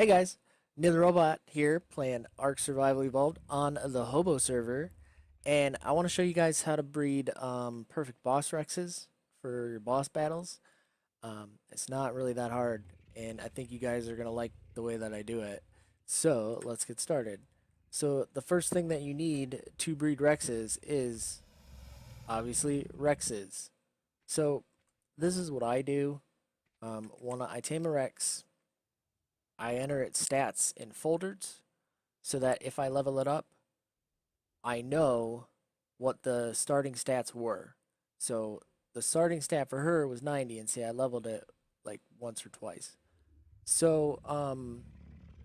Hey guys, Neil the Robot here playing Ark Survival Evolved on the Hobo server, and I want to show you guys how to breed perfect boss Rexes for your boss battles. It's not really that hard, and I think you guys are gonna like the way that I do it. So let's get started. So the first thing that you need to breed Rexes is obviously Rexes. So this is what I do. When I tame a Rex, I enter its stats in folders so that if I level it up, I know what the starting stats were. So the starting stat for her was 90, and see, I leveled it like once or twice. So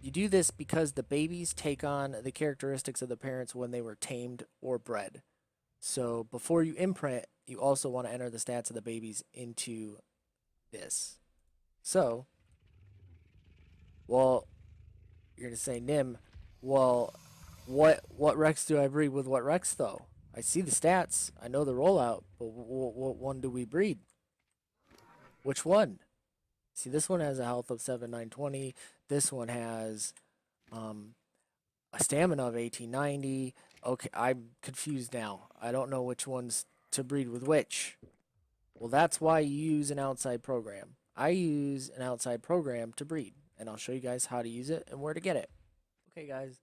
you do this because the babies take on the characteristics of the parents when they were tamed or bred. So before you imprint, you also want to enter the stats of the babies into this. So, well, you're gonna say, Nim, well, what Rex do I breed with what Rex though? I see the stats, I know the rollout, but what one do we breed? Which one? See, this one has a health of 7,920. This one has um, a stamina of 1890. Okay, I'm confused now. I don't know which ones to breed with which. Well, that's why you use an outside program. I use an outside program to breed, and I'll show you guys how to use it and where to get it. Okay, guys,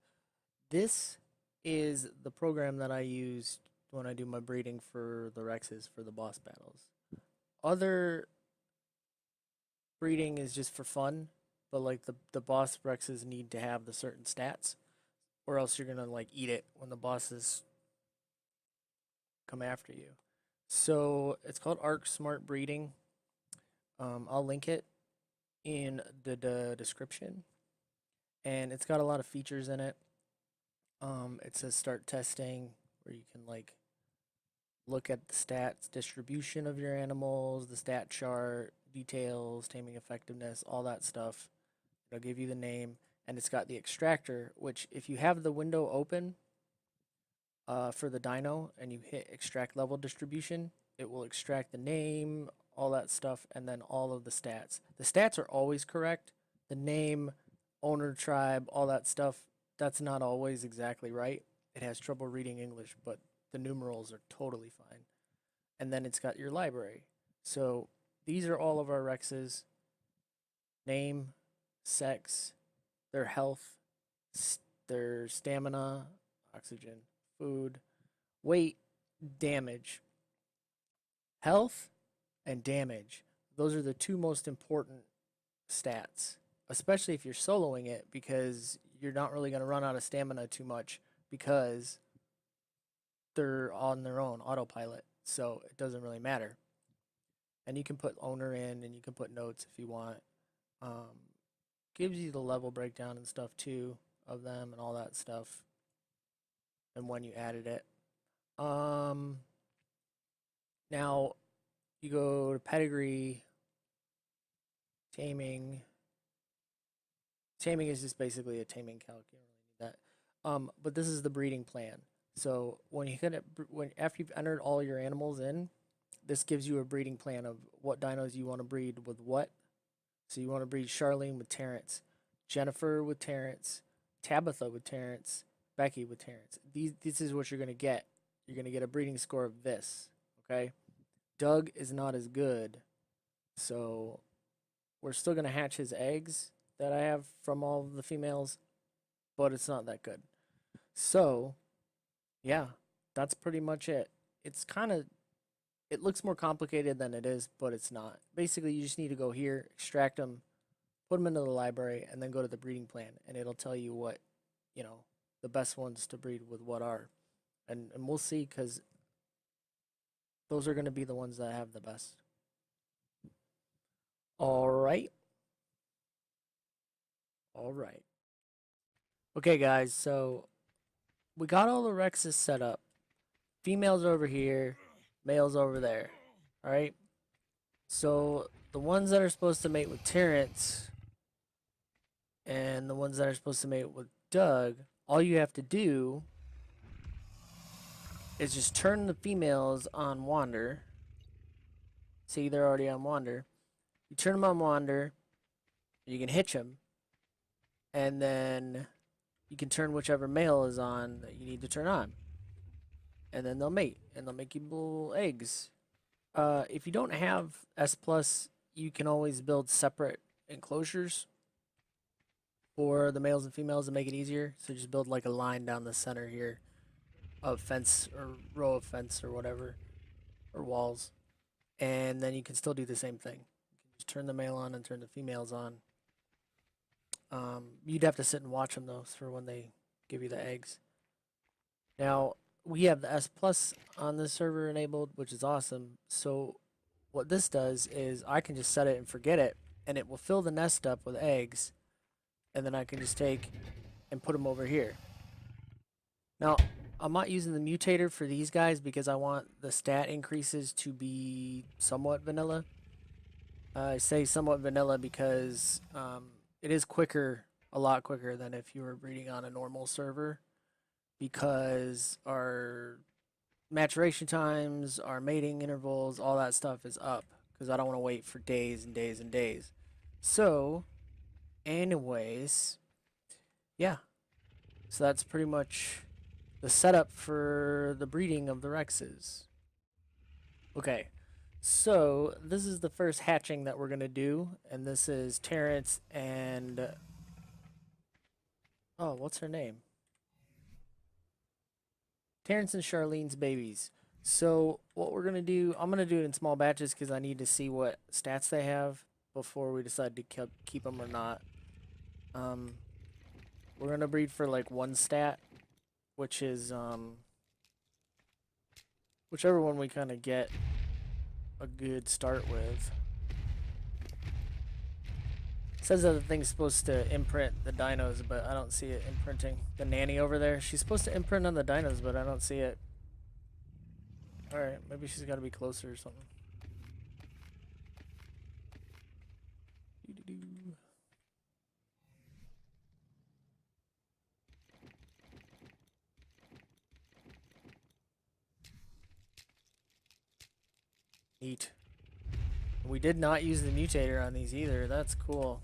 this is the program that I use when I do my breeding for the Rexes for the boss battles. Other breeding is just for fun, but like the boss Rexes need to have the certain stats, or else you're gonna like eat it when the bosses come after you. So it's called Ark Smart Breeding. I'll link it in the description, and it's got a lot of features in it. It says start testing, where you can like look at the stats distribution of your animals, the stat chart, details, taming effectiveness, all that stuff. It'll give you the name, and it's got the extractor, which if you have the window open for the dino and you hit extract level distribution, it will extract the name, all that stuff, and then all of the stats. The stats are always correct. The name, owner, tribe, all that stuff, that's not always exactly right. It has trouble reading English, but the numerals are totally fine. And then it's got your library. So these are all of our Rexes: name, sex, their health, their stamina, oxygen, food, weight, damage. Health and damage. Those are the two most important stats, especially if you're soloing it, because you're not really going to run out of stamina too much because they're on their own autopilot, so it doesn't really matter. And you can put owner in, and you can put notes if you want. Um, Gives you the level breakdown and stuff too of them and all that stuff, and when you added it. Um, Now you go to pedigree, taming. Taming is just basically a taming calc. You don't really need that. But this is the breeding plan. So when after you've entered all your animals in, this gives you a breeding plan of what dinos you want to breed with what. So you want to breed Charlene with Terrence, Jennifer with Terrence, Tabitha with Terrence, Becky with Terrence. This is what you're gonna get. You're gonna get a breeding score of this. Okay. Doug is not as good, so we're still gonna hatch his eggs that I have from all of the females, but it's not that good. So yeah, that's pretty much it. It's kind of, it looks more complicated than it is, but it's not. Basically, you just need to go here, extract them, put them into the library, and then go to the breeding plan, and it'll tell you what, the best ones to breed with what are. And we'll see, because those are going to be the ones that have the best. All right. All right. Okay, guys, so we got all the Rexes set up. Females over here, males over there. All right. So the ones that are supposed to mate with Terrence and the ones that are supposed to mate with Doug, all you have to do is just turn the females on Wander. See, they're already on Wander. You turn them on Wander, you can hitch them, and then you can turn whichever male is on that you need to turn on, and then they'll mate and they'll make you little eggs. If you don't have S plus, you can always build separate enclosures for the males and females to make it easier. So just build like a line down the center here of fence or row of fence or whatever, or walls, and then you can still do the same thing. You can just turn the male on and turn the females on. You'd have to sit and watch them though for when they give you the eggs. Now we have the S plus on this server enabled, which is awesome. So what this does is I can just set it and forget it, and it will fill the nest up with eggs, and then I can just take and put them over here. Now, I'm not using the mutator for these guys because I want the stat increases to be somewhat vanilla. I say somewhat vanilla because it is quicker, a lot quicker than if you were breeding on a normal server, because our maturation times, our mating intervals, all that stuff is up because I don't want to wait for days and days and days. So, anyways, yeah. So that's pretty much the setup for the breeding of the Rexes. Okay, so this is the first hatching that we're gonna do, and this is Terrence and oh, what's her name? Terrence and Charlene's babies. So what we're gonna do, I'm gonna do it in small batches because I need to see what stats they have before we decide to keep them or not. We're gonna breed for like one stat, which is whichever one we kind of get a good start with. It says that the thing's supposed to imprint the dinos, but I don't see it imprinting. The nanny over there, she's supposed to imprint on the dinos, but I don't see it. Alright, maybe she's got to be closer or something. Neat. We did not use the mutator on these either. That's cool.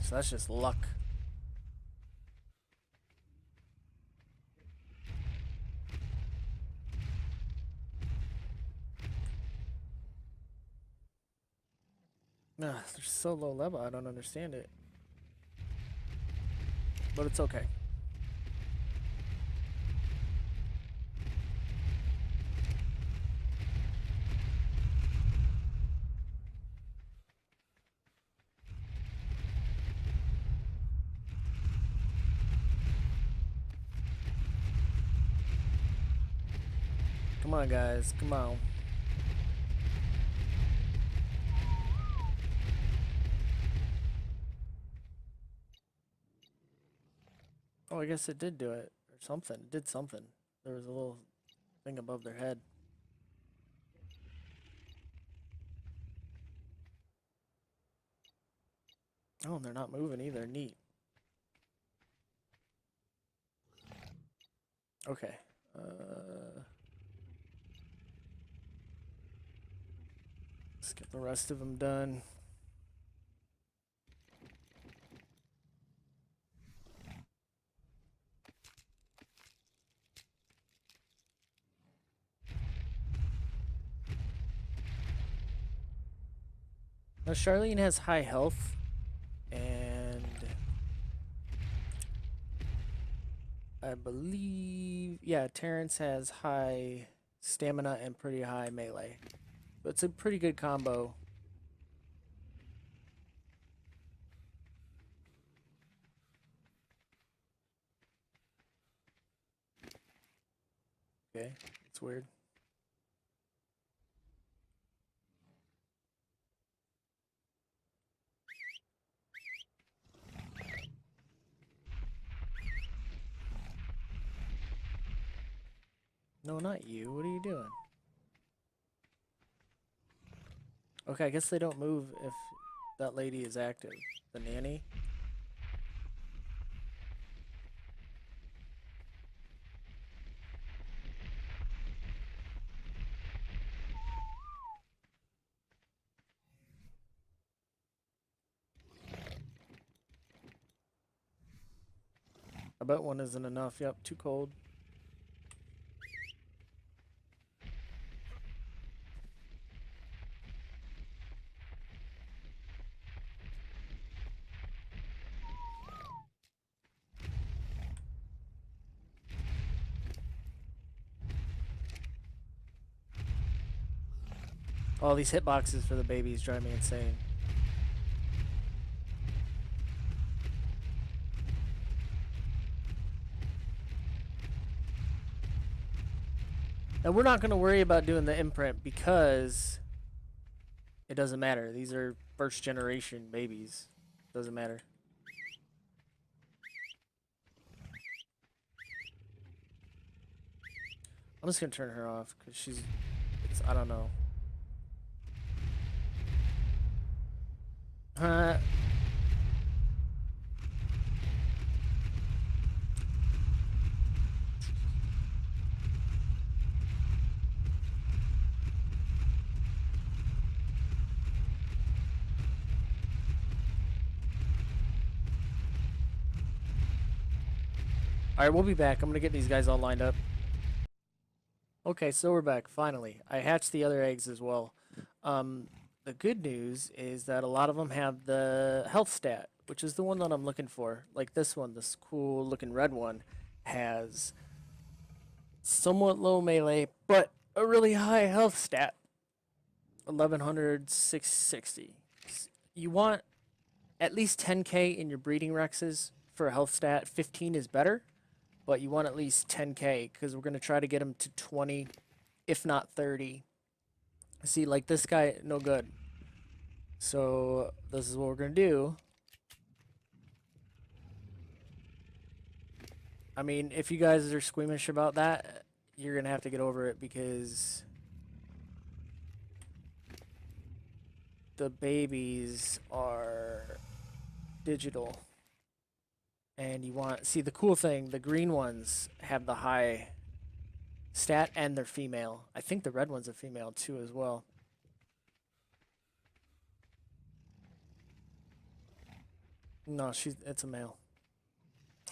So that's just luck. Nah, they're so low level, I don't understand it. But it's okay. Come on, guys. Come on. Oh, I guess it did do it. Or something. It did something. There was a little thing above their head. Oh, and they're not moving either. Neat. Okay. Let's get the rest of them done. Now, Charlene has high health, and I believe, yeah, Terrence has high stamina and pretty high melee. But it's a pretty good combo. Okay, it's weird. No, not you. What are you doing? Okay, I guess they don't move if that lady is active. The nanny. I bet one isn't enough. Yep, too cold. All these hitboxes for the babies drive me insane. And we're not going to worry about doing the imprint because it doesn't matter. These are first generation babies. Doesn't matter. I'm just going to turn her off because I don't know. Alright, we'll be back. I'm going to get these guys all lined up. Okay, so we're back, finally. I hatched the other eggs as well. The good news is that a lot of them have the health stat, which is the one that I'm looking for. Like this one, this cool looking red one, has somewhat low melee, but a really high health stat. 1100, 660. You want at least 10k in your breeding rexes for a health stat. 15 is better, but you want at least 10k because we're going to try to get them to 20, if not 30. See, like this guy, no good. So this is what we're going to do. I mean, if you guys are squeamish about that, you're going to have to get over it because the babies are digital. And you want, see the cool thing, the green ones have the high stat and they're female. I think the red one's a female too as well. No, it's a male.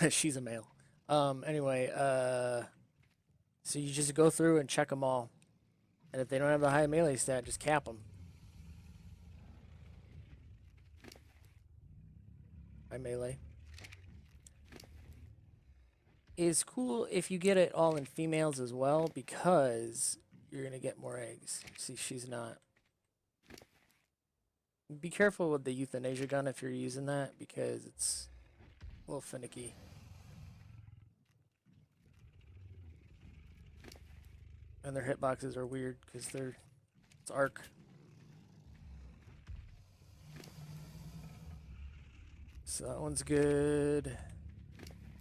She's a male. Anyway, so you just go through and check them all. And if they don't have the high melee stat, just cap them. High melee. Is cool if you get it all in females as well because you're going to get more eggs. See, she's not. Be careful with the euthanasia gun if you're using that because it's a little finicky. And their hitboxes are weird because it's Ark. So that one's good.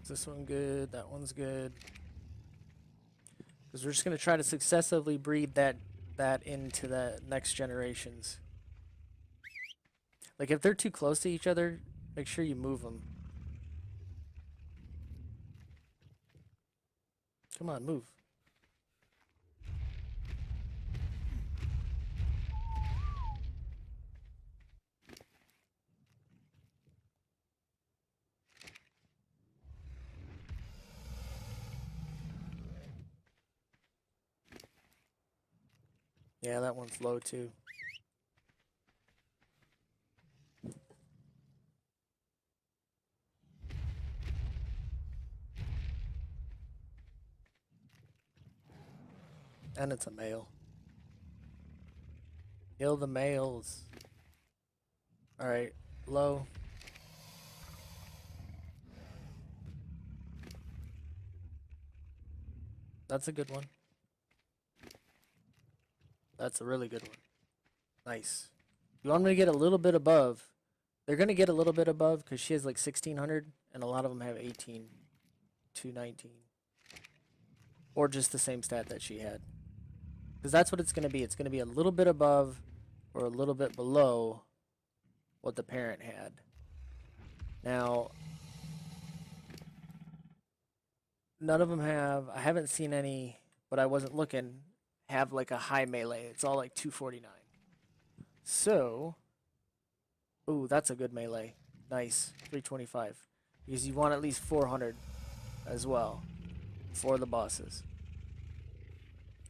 Is this one good? That one's good. Because we're just going to try to successively breed that into the next generations. Like if they're too close to each other, make sure you move them. Come on, move. Yeah, that one's low too. And it's a male. Kill the males. Alright, low. That's a good one. That's a really good one. Nice. You want me to get a little bit above. They're going to get a little bit above because she has like 1600 and a lot of them have 18 to 19. Or just the same stat that she had. Because that's what it's going to be. It's going to be a little bit above or a little bit below what the parent had. Now, none of them have, I haven't seen any, but I wasn't looking, have like a high melee. It's all like 249. So, ooh, that's a good melee. Nice, 325. Because you want at least 400. as well for the bosses.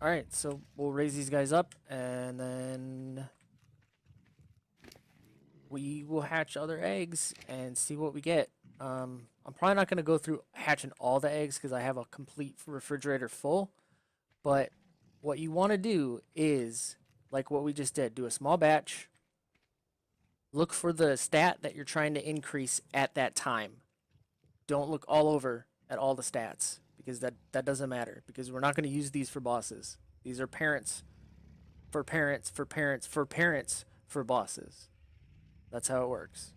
Alright, so we'll raise these guys up and then we will hatch other eggs and see what we get. I'm probably not going to go through hatching all the eggs because I have a complete refrigerator full. But what you want to do is, like what we just did, do a small batch. Look for the stat that you're trying to increase at that time. Don't look all over at all the stats because that doesn't matter because we're not going to use these for bosses. These are parents for parents for parents for parents for bosses. That's how it works.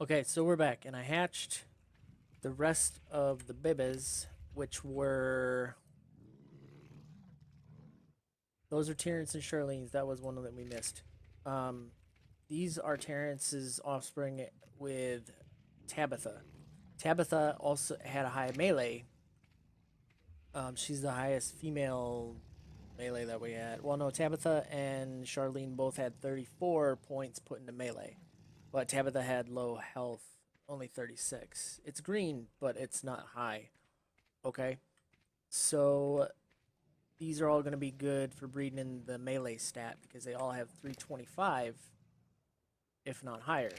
Okay, so we're back and I hatched the rest of the bibas, which were... Those are Terrence and Charlene's. That was one that we missed. These are Terrence's offspring with Tabitha. Tabitha also had a high melee. She's the highest female melee that we had. Well, no, Tabitha and Charlene both had 34 points put into melee. But Tabitha had low health, only 36. It's green, but it's not high. Okay? So these are all going to be good for breeding in the melee stat because they all have 325, if not higher.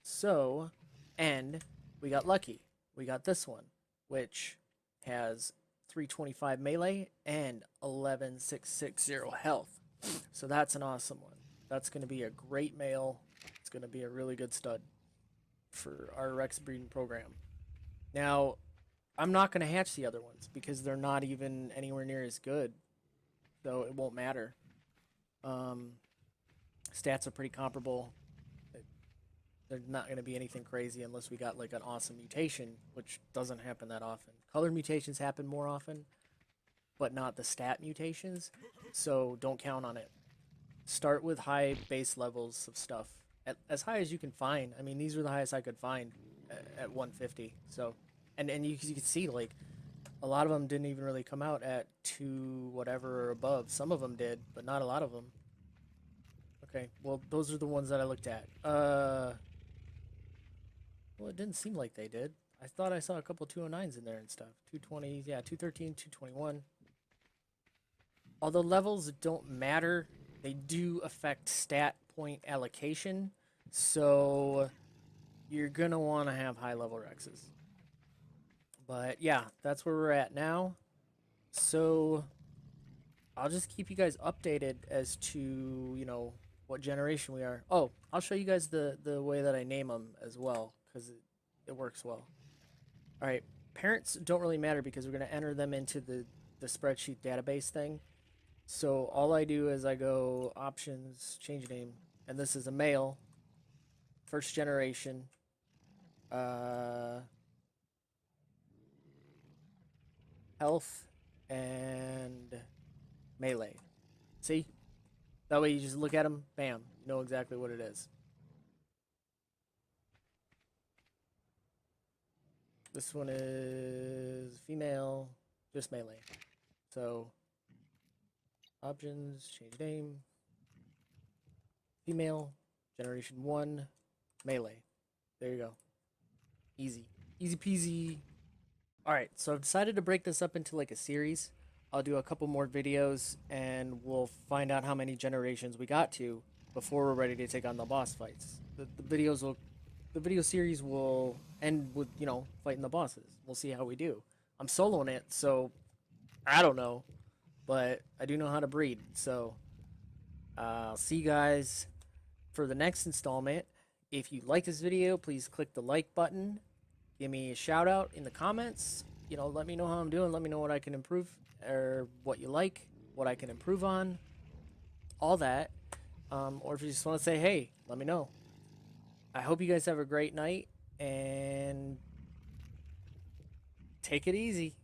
So, and we got lucky. We got this one, which has 325 melee and 11660 health. So that's an awesome one. That's going to be a great male. It's going to be a really good stud for our Rex breeding program. Now, I'm not going to hatch the other ones because they're not even anywhere near as good. So it won't matter. Stats are pretty comparable. They're not going to be anything crazy unless we got like an awesome mutation, which doesn't happen that often. Color mutations happen more often, but not the stat mutations. So don't count on it. Start with high base levels of stuff. As high as you can find. I mean, these were the highest I could find at 150. So, and you can see like a lot of them didn't even really come out at 2 whatever or above. Some of them did, but not a lot of them. Okay, well, those are the ones that I looked at. Well, it didn't seem like they did. I thought I saw a couple 209s in there and stuff. 220s, yeah, 213, 221. Although levels don't matter, they do affect stat point allocation. So you're going to want to have high level Rexes. But yeah, that's where we're at now. So I'll just keep you guys updated as to, you know, what generation we are. Oh, I'll show you guys the way that I name them as well, because it works well. All right, parents don't really matter because we're going to enter them into the spreadsheet database thing. So all I do is I go options, change name, and this is a male, first generation, health, and melee. See? That way you just look at them, bam, you know exactly what it is. This one is female, just melee. So, options, change name, female, generation 1, melee. There you go. Easy. Easy peasy. Alright, so I've decided to break this up into like a series. I'll do a couple more videos and we'll find out how many generations we got to before we're ready to take on the boss fights. The video series will end with, you know, fighting the bosses. We'll see how we do. I'm soloing it, so I don't know, but I do know how to breed. So I'll see you guys for the next installment. If you like this video, please click the like button. Give me a shout out in the comments. You know, let me know how I'm doing. Let me know what I can improve or what you like, what I can improve on, all that. Or if you just want to say, hey, let me know. I hope you guys have a great night and take it easy.